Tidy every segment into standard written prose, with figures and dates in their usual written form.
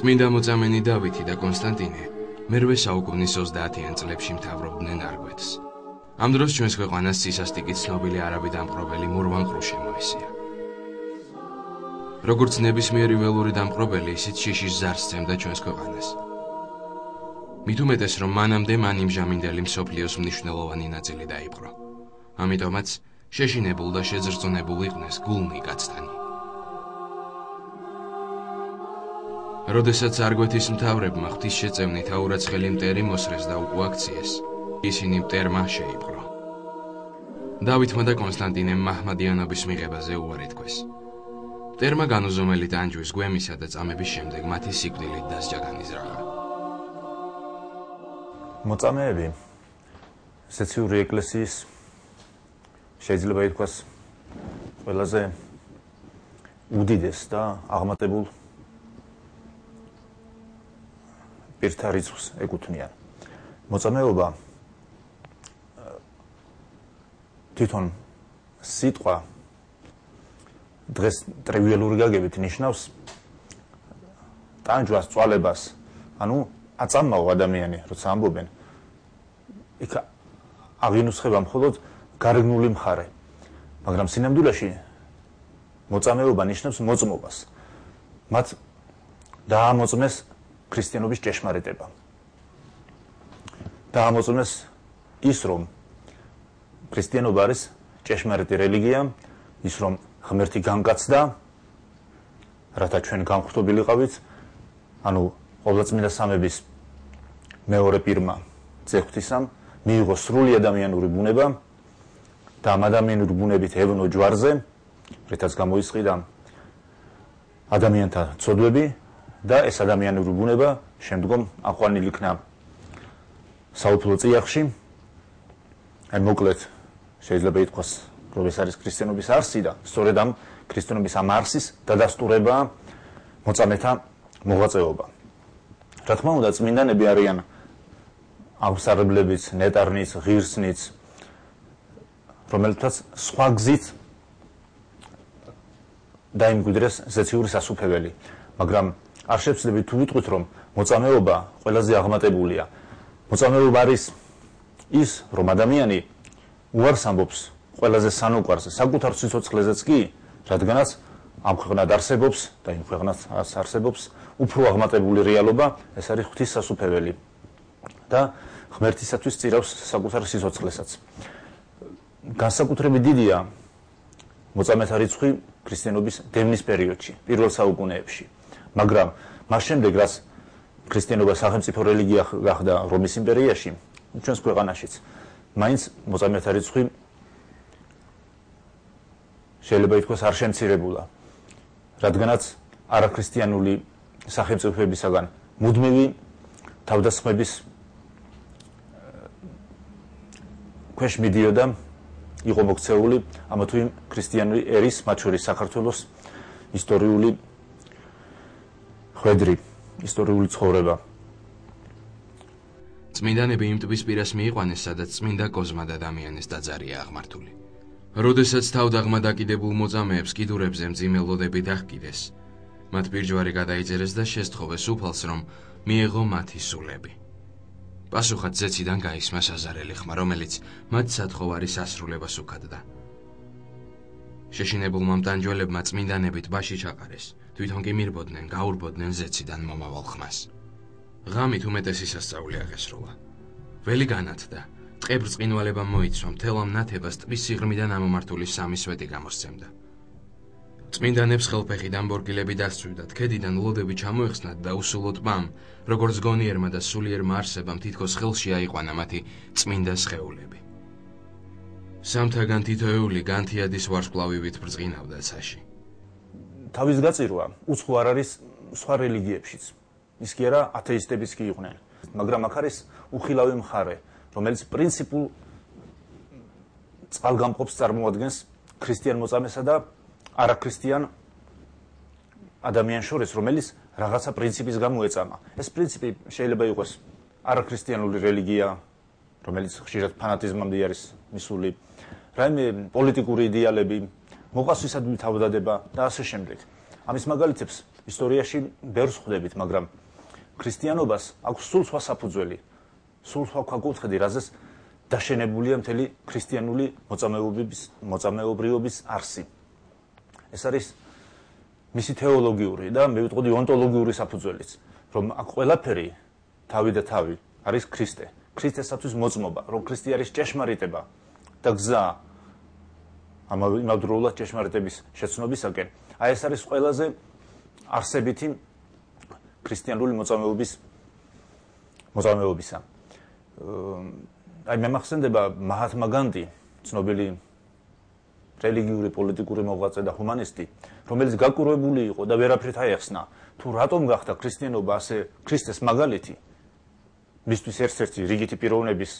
წმინდა მოწამენი დავითი და კონსტანტინე მერვე საუკუნის 30-იან წლებში მთავრობდნენ არგვეთს. ამ დროს ჩვენს ქვეყანას სისასტიკით ცნობილი არაბი დამპყრობელი მურვან ყრუშე მოესია. როგორც ნებისმიერი ველური დამპყრობელი, ისიც შიშის ზარს სცემდა ჩვენს ქვეყანას. მით უმეტეს, რომ მანამდე მან იმჟამინდელი მსოფლიოს მნიშვნელოვანი ნაწილი დაიპყრო. ამიტომაც შეშინებულ და შეზრწონებულ იყვნენ გულნი კაცთანი. როდესაც არგვეთის მთავრებმა ღვთისშეწევნით აურაცხელი მტერი მოსრეს და უკუაქციეს, ისინი მტერმა შეიპყრო. დავითმა და კონსტანტინემ მაჰმადიანობის მიღებაზე უარი თქვეს. მტერმა განუზომელი ტანჯვის, გვემისა და წამების შემდეგ მათი სიკვდილით დასჯა განიზრახა. მოწამეები სეციური ეკლესიის შეიძლება ითქვას ყველაზე უდიდეს და აღმატებულ პირთა რიცხვს ეკუთვნიან. მოწამეობა თვითონ სიტყვა დღეს ტრივიალური გაგებით ნიშნავს ტანჯვას, წვალებას, ანუ აწამაო ადამიანი, როცა ამბობენ, იქ აღინუსხება მხოლოდ გარეგნული მხარე, მაგრამ სინამდვილეში მოწამეობა ნიშნავს მოწმობას. მათ დაამოწმეს ქრისტიანობის ჭეშმარიტება. დაამოწმეს ის, რომ ქრისტიანობა არის ჭეშმარიტი რელიგია, ის რომ ღმერთი განკაცდა, რათა ჩვენ განხვრთობილიყავით, ანუ ყოვლადწმინდა სამების მეორე პირმა ძეხვთისამ მიიღო სრული ადამიანური ბუნება და ამ ადამიანური ბუნებით ევნო ჯვარზე, რითაც გამოისყიდა ადამიანთა ცოდვები და ეს ადამიანური ბუნება შემდგომ აყვანილი იქნა საუფლო წიაღში. აი მოკლედ შეიძლება ითქვას, რომ ეს არის ქრისტიანობის არსი და სწორედ ამ ქრისტიანობის ამ არსის დადასტურება მოწამეთა მოღვაწეობა. რა თქმა უნდა, წმინდანები არიან აღმსარებლებიც, ნეტარნიც, ღირსნიც, რომელთაც სხვა გზით დაიმკვიდრეს ზეციური სასუფეველი, მაგრამ არ შევცდებით თუ ვიტყვით, რომ მოწამეობა ყველაზე აღმატებულია. მოწამეობა არის ის, რომ ადამიანი უარს ამბობს ყველაზე სანუკვარზე, საკუთარ სიცოცხლეზეც კი, რადგანაც ამ ქვეყნად არსებობს და იმ ქვეყნად არსებობს უფრო აღმატებული რეალობა, ეს არის ღვთის სასუფეველი და ღმერთისათვის წირავს საკუთარ სიცოცხლესაც. განსაკუთრებით დიდია მოწამეთა რიცხვი ქრისტიანობის დევნის პერიოდში, პირველ საუკუნეებში, მაგრამ მას შემდეგ, რაც ქრისტიანობა სახელმწიფო რელიგია გახდა რომის იმპერიაში, ჩვენს ქვეყანაშიც, მაინც მოწამეთა რიცხვი შეიძლება ითქვას არ შემცირებულა, რადგანაც არაქრისტიანული სახელმწიფოებისაგან მუდმივი თავდასხმების ქვეშ მიდიოდა, იყო მოქცეული ამა თუ იმ ქრისტიანული ერის, მათ შორის საქართველოს ისტორიული ხვედრი, ისტორიული ცხოვრება. წმინდანები იმ ტბის პირას მიიყვანეს, სადაც წმინდა კოზმა და დამიანეს დაძარია აღმართული. როდესაც თავდაღმა დაკიდებულ მოწამეებს კიდურებზე მძიმე დახკიდეს, მათ პირჯვარი გადაიწერეს და შესთხოვეს უფალს, რომ მიეღო მათი სულები. პასუხად ზეციდან გაისმა საზარელი ხმა, რომელიც მათ სათხოვარის ასრულებას უქადდა. შეშინებულმა მტანჯველებმა წმინდანები ტბაში ჩაყარეს, თვითონ კი მირბოდნენ, გაურბოდნენ ზეციდან მომავალ ხმას. ღამით უმეტესი სასწაული აღესრულა. ველი განათდა, ტყებრწყინვალებამ მოიცვა, მთელ ამ ნათებას ტბის სიღრმიდან ამომართული 3 სვეტი გამოსცემდა. წმინდანებს ხელფეხიდან ბორგილები დასწვივდათ, ქედიდან ლოდები ჩამოეხსნათ და უსულო ტბამ, როგორც გონიერმა და სულიერმა არსებამ თითქოს ხელში აიყვანა მათი წმინდა სხეულები. სამთაგან თითოეული განთიადის ვარსკვლავივით ბრწყინავდა ცაში. თავის გაწირვა უცხო არ არის სხვა რელიგიებშიც. ის კი არა ათეისტებიც კი იყვნენ, მაგრამ აქ არის უხილავი მხარე, რომელიც პრინციპულ წყალგამყოფს წარმოადგენს ქრისტიან მოწამესა და არაქრისტიან ადამიანს შორის, რომელიც რაღაცა პრინციპის გამო ეწამა. ეს პრინციპი შეიძლება იყოს არაქრისტიანული რელიგია, რომელიც ხშირად ფანატიზმამდე არის მისული, რაიმე პოლიტიკური იდეალები, მოყასვისადმი თავდადება და ასე შემდეგ. ამის მაგალითებს ისტორიაში ბევრს ხვდებით, მაგრამ ქრისტიანობას აქვს სულ სხვა საფუძველი, სულ სხვა ქვაკუთხედი, რაზეც დაშენებულია მთელი ქრისტიანული მოწამეობრიობის არსი. ეს არის მისი თეოლოგიური და მე ვიტყოდი ონტოლოგიური საფუძველიც, რომ აქ ყველაფერი თავი და თავი არის ქრისტე. ქრისტესათვის მოწმობა, რომ ქრისტე არის ჭეშმარიტება და გზა ამავდროულად ჭეშმარიტების შეცნობისაკენ. აი ეს არის ყველაზე არსებითი ქრისტიანული მოწამეობისა. აი მე მახსენდება მაჰათმა განდი, ცნობილი რელიგიური პოლიტიკური მოღვაწე და ჰუმანისტი, რომელიც გაკურვებული იყო და ვერაფრით აეხსნა, თუ რატომ გახდა ქრისტიანობა ასე ქრისტეს მაგალითი, მისთვის ერთ-ერთი რიგითი პიროვნების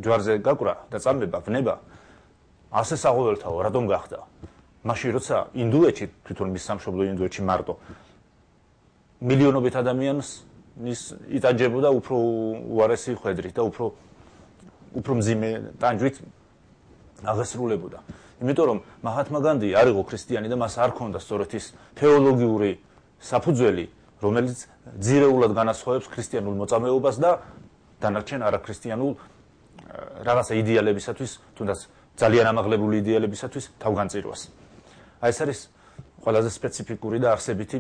ჯვარზე გაკვრა და წამება, ვნება, ასე საყოველთაო, რატომ გახდა? მაშინ როცა ინდუეთში, თვითონ მის სამშობლო ინდუეთში მარტო მილიონობით ადამიანს იტანჯებოდა უფრო უარესი ხვედრით და უფრო მძიმე ტანჯვით აღესრულებოდა. იმიტომ რომ მაჰათმა განდი არ იყო ქრისტიანი და მას არ ჰქონდა სწორედ ის თეოლოგიური საფუძველი, რომელიც ძირეულად განასხვავებს ქრისტიანულ მოწამეობას და დანარჩენ არაქრისტიანულ რაღაცა იდეალებისათვის, თუნდაც ძალიან ამაღლებული იდეალებისათვის თავგანწირვას. აი ეს არის ყველაზე სპეციფიკური და არსებითი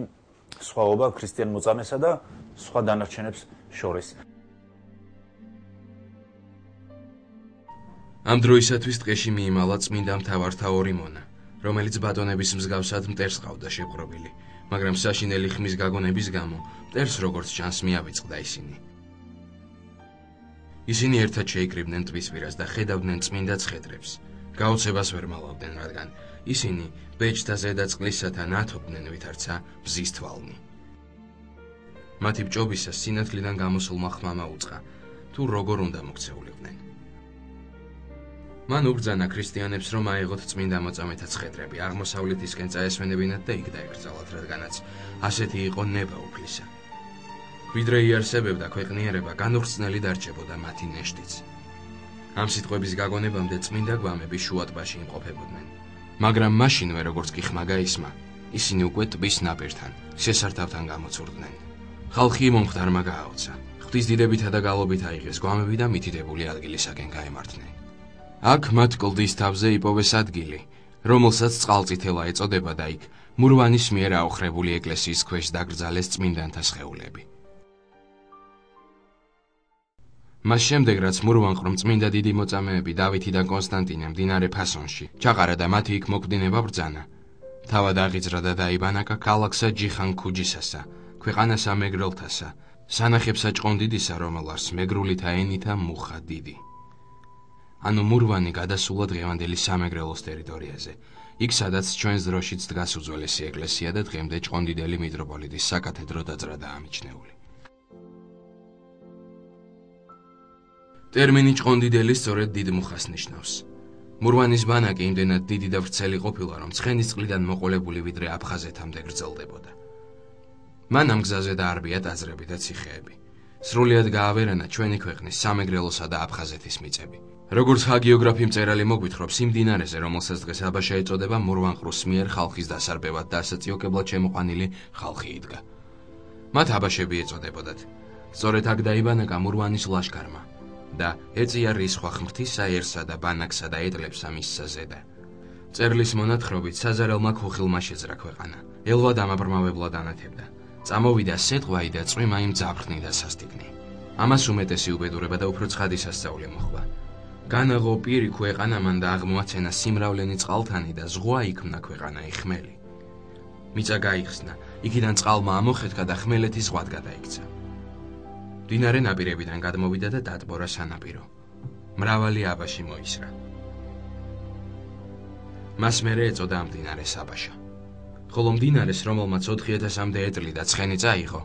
სხვაობა ქრისტიან მოწამესა და სხვა დანარჩენებს შორის. ამ დროისათვის ტყეში მიიმალა წმინდა მთავართა ორი მონა, რომელიც ბატონების მსგავსად მტერს ყავდა შეპყრობილი, მაგრამ საშინელი ხმის გაგონების გამო მტერს როგორც ჩანს მიავიწყდა ისინი. ისინი ერთად შეიკრიბნენ ტბისპირას და ხედავდნენ წმინდა ცხედრებს. გაოცებას ვერ მალავდნენ, რადგან ისინი ბეჭდთა ზედაწყლისათა ნათობდნენ ვითარცა ბზის თვალნი. მათი ბჭობისას სინათლიდან გამოსულმა ხმამ აუწყა, თუ როგორ უნდა მოქცეულიყვნენ. მან უბრძანა ქრისტიანებს, რომ აეღოთ წმინდა მოწამეთა ცხედრები, აღმოსავლეთისკენ წაესვენებინათ და იქ დაეკრძალათ, რადგანაც ასეთი იყო ნება უფლისა. ვიდრე იარსებებდა ქვეყნიერება, განუხრწნელი დარჩებოდა მათი ნეშტიც. ამ სიტყვების გაგონებამდე წმინდა გვამები შუა ტბაში იმყოფებოდნენ. მაგრამ მაშინვე, როგორც კი ხმა გაისმა, ისინი უკვე ტბის ნაპირთან, შესართავთან გამოცურდნენ. ხალხი მომხდარმა გააოცა. ღვთისდიდებითა და გალობით აიღეს გვამები და მითითებული ადგილისაკენ გაემართნენ. აქ მათ კლდის თავზე იპოვეს ადგილი, რომელსაც წყალწითელა ეწოდება და იქ მურვანის მიერ აოხრებული ეკლესიის ქვეშ დაკრძალეს წმინდანთა სხეულები. მას შემდეგ, რაც მურვანყრომ წმინდა დიდი მოწამეები დავითი და კონსტანტინე მდინარე ფასონში ჩაყარა და მათი იქ მოკვდინება ბრძანა, თავად აღიძრა და დაიბანაკა ქალაქსა ჯიხან ქუჯისასა, ქვეყანასა მეგრელთასა, სანახებსა ჭყონდიდისა, რომელას მეგრულითა ენითა მუხა დიდი. ანუ მურვანი გადასულა დღევანდელი სამეგრელოს ტერიტორიაზე, იქ სადაც ჩვენს დროშიც დგას უძველესი ეკლესია და დღემდე ჭყონდიდელი მიტროპოლიტის საკათედრო დაძრა დაამიჩნეული. ტერმინი ჭყონდიდელი სწორედ დიდ მუხას ნიშნავს. მურვანის ბანაკი იმდენად დიდი და ვრცელი ყოფილა, რომ ცხენის წყლიდან მოყოლებული ვიდრე აფხაზეთამდე გრძელდებოდა. მან ამ გზაზე დაარბია ტაძრები და ციხეები. სრულიად გაავერანა ჩვენი ქვეყნის სამეგრელოსა და აფხაზეთის მიწები. როგორც ჰაგიოგრაფი მწერალი მოგვითხრობს, იმ მდინარეზე, რომელსაც დღეს აბაშა ეწოდება, მურვანყროს მიერ ხალხის დასარბევად და ასაწიოკებლად შემოყვანილი ხალხი იდგა. მათ აბაშები ეწოდებოდათ. სწორედ აქ დაიბანაკა მურვანის ლაშქარმა და ეწია რისხვა ღმრთისა ერსა და ბანაკსა და ეტლებსა მისსა ზედა. წერლის მონათხრობით საზარელმა ქუხილმა შეძრა ქვეყანა. ელვა დამაბრმავებლად ანათებდა. წამოვიდა სეტყვაი და წვიმა იმ ძაფრნი და სასტიკნი. ამას უმეტესი უბედურება და უფრო ცხადი სასწაული მოხდა. განაღო პირი ქვეყანა მან და აღმოაცენა სიმრავლენი წყალთანი და ზღვა იქმნა ქვეყანაი ხმელი. მიწა გაიხსნა, იქიდან წყალმა ამოხეთქა და ხმელეთის ზღვად გადაიქცა. მდინარე ნაპირებიდან გადმოვიდა და დატბორა სანაპირო. მრავალი აბაში მოისრა. მას მერე ეწოდა ამ მდინარეს აბაშა. ხოლო მდინარეს, რომელმაც 4000-მდე ეტლი და ცხენი წაიღო,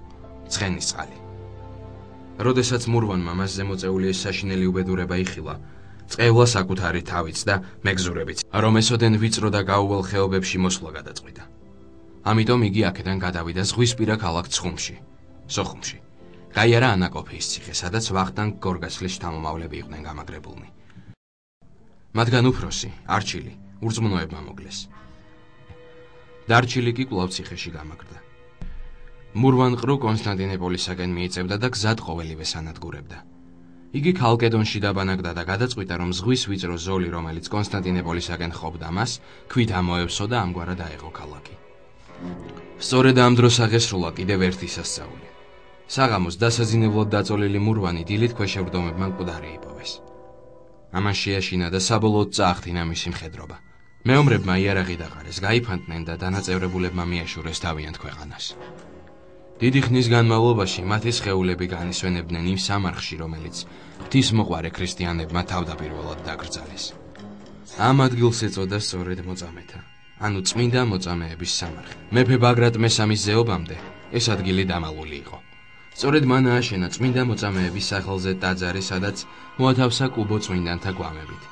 ცხენის წყალი. როდესაც მურვანმა მასზე მოწეული ეს საშინელი უბედურება იხილა, წყევლა საკუთარი თავიც და მეგზურებიც, რომ ესოდენ ვიწრო და გაუვალ ხეობებში მოსვლა გადაწყვიტა. ამიტომ იგი აქედან გადავიდა ზღვისპირა ქალაქ ცხუმში, სოხუმში. გაიარა ანაკოფიის ციხე, სადაც ვახტანგ გორგასლის შთამომავლები იყვნენ გამაგრებულნი. მათგან უფროსი, არჩილი, ურწმუნოებმა მოგლეს. დარჩილი კი კვლავ ციხეში გამაგრდა. მურვანყრუ კონსტანტინოპოლისაკენ მიიწევდა და გზად ყოველივეს ანადგურებდა. იგი ქალკედონში დაბანაკდა და გადაწყვიტა, რომ ზღვის ვიწრო ზოლი, რომელიც კონსტანტინოპოლისაკენ ყოფდა მას, ქვით ამოევსო და ამგვარად აეღო ქალაქი. სწორედ ამ დროს აღესრულა კიდევ ერთი სასწაული. საღამოს დასაძინებლად დაწოლილი მურვანი დილით ქვეშევრდომებმა მკვდარი იპოვეს. ამან შეაშინა და საბოლოოდ წაახდინა მისი მხედრობა. მეომრებმა იარაღი დაყარეს, გაიფანტნენ და დანაწევრებულებმა მიაშურეს თავიანთ ქვეყანას. დიდი ხნის განმავლობაში მათი სხეულები განისვენებდნენ იმ სამარხში, რომელიც ღვთისმოყვარე ქრისტიანებმა თავდაპირველად დაკრძალეს. ამ ადგილს ეწოდა სწორედ მოწამეთა, ანუ წმინდა მოწამეების სამარხი. მეფე ბაგრატ მესამის ზეობამდე ეს ადგილი დამალული იყო. სწორედ მან ააშენა წმინდა მოწამეების სახელზე ტაძარი, სადაც მოათავსა კუბო წმინდანთა გვამებით.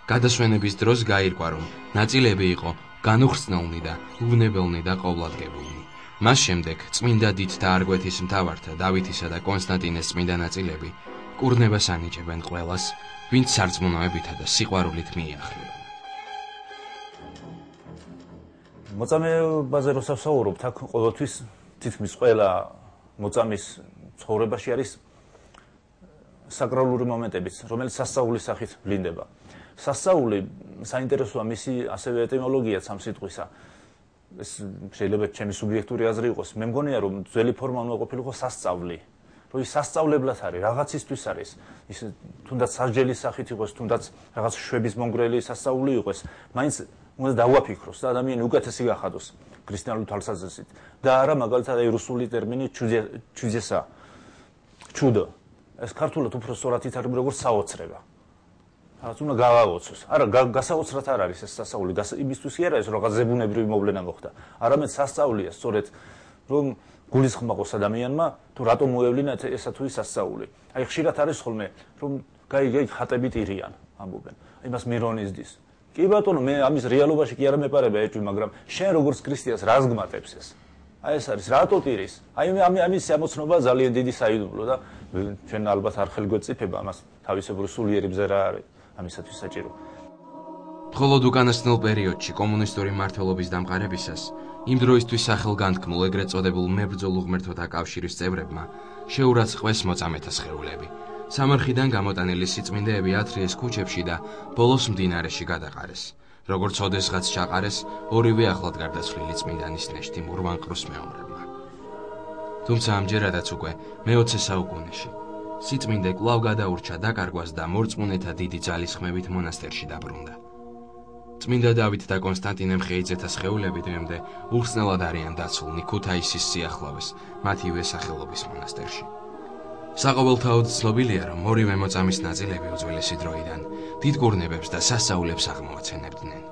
გადასვენების დროს გაირკვა, რომ ნაწილები იყო განუხრწნელნი და უვნებელნი და ყოვლადღებულნი. მას შემდეგ წმინდა დიდთა არგვეთის მთავართა დავითისა და კონსტანტინეს წმინდა ნაწილები კურნებას ანიჭებენ ყველას, ვინც სარწმუნოებითა და სიყვარულით მიიახლება. მოწამეებაზე რო სავსაუბრობთ, აქ ყოველთვის თითქმის ყველა მოწამის ცხოვრებაში არის საკრალური მომენტებიც, რომელიც სასწაულის სახით ვლინდება. სასწაული საინტერესოა მისი ასევე ეტიმოლოგიაც ამ სიტყვისა. ეს შეიძლება ჩემი სუბიექტური აზრი იყოს. მე მგონია, რომ ძველი ფორმა უნდა ყოფილიყო სასწავლი. რომ ის სასწავლებლად არის, რაღაცისთვის არის. ის თუნდაც სასჯელის სახით იყოს, თუნდაც რაღაც შვების მონგრელი სასწაული იყოს, მაინც უნდა დავაფიქროს და ადამიანი უკეთესი გახადოს ქრისტიანული თვალსაზრისით. და არა მაგალითად აი რუსული ტერმინი ჩუძესა. ჩუდო. ეს ქართულად უფრო სწორად ითარგმნა როგორც საოცრება. რაც უნდა გავაოცოს. არა, გასაოცრად არ არის ეს სასწაული. იმისთვის კი არა ეს რაღაც ზებუნებრივი მოვლენა მოხდა. არამედ სასწაულია სწორედ რომ გულისხმაყოს ადამიანმა თუ რატომ მოევლინა ესა თუ ის სასწაული. აი ხშირად არის ხოლმე რომ გაიგე ხატებით ირიან, ამბობენ. იმას მირონის დის. კი ბატონო, მე ამის რეალობაში კი არა მეპარება ეჭვი, მაგრამ შენ როგორც ქრისტიანს რას გმატებს ეს? აი ეს არის რატო ტირის? აი ამის ამოცნობა ძალიან დიდი საიდუმლო და ჩვენ ალბათ არ ხელგვეწიფება ამას თავისებური სულიერი ბზერა არის. ამისათვის საჭირო. მხოლოდ უკანასკნელ პერიოდში კომუნისტური მმართველობის დამყარებისას იმ დროისთვის სახელგანთქმულ ეგრეთ წოდებულ მებრძოლ უღმერთოთა კავშირის წევრებმა შეურაცხყვეს მოწამეთა სხეულები. სამარხიდან გამოტანილი სიწმინდეები ათრიეს ქუჩებში და ბოლოს მდინარეში გადაყარეს. როგორც ოდესღაც ჩაყარეს ორივე ახლად გარდაცვლილი წმინდანის ნეშტი მურვანყრუს მეომრებმა. თუმცა ამჯერადაც უკვე მე-20 საუკუნეში სიწმინდე კვლავ გადაურჩა დაკარგვას და მორწმუნეთა დიდი ძალისხმევით მონასტერში დაბრუნდა. წმინდა დავით და კონსტანტინე მხეიძეთა სხეულები დღემდე უხსნელად არიან დაცულნი ქუთაისის სიახლოვეს მათივე სახელობის მონასტერში. საყოველთაოდ ცნობილია, რომ ორივე მოწამის ნაწილები უძველესი დროიდან დიდ კურნებებს და სასწაულებს აღმოაცენებდნენ.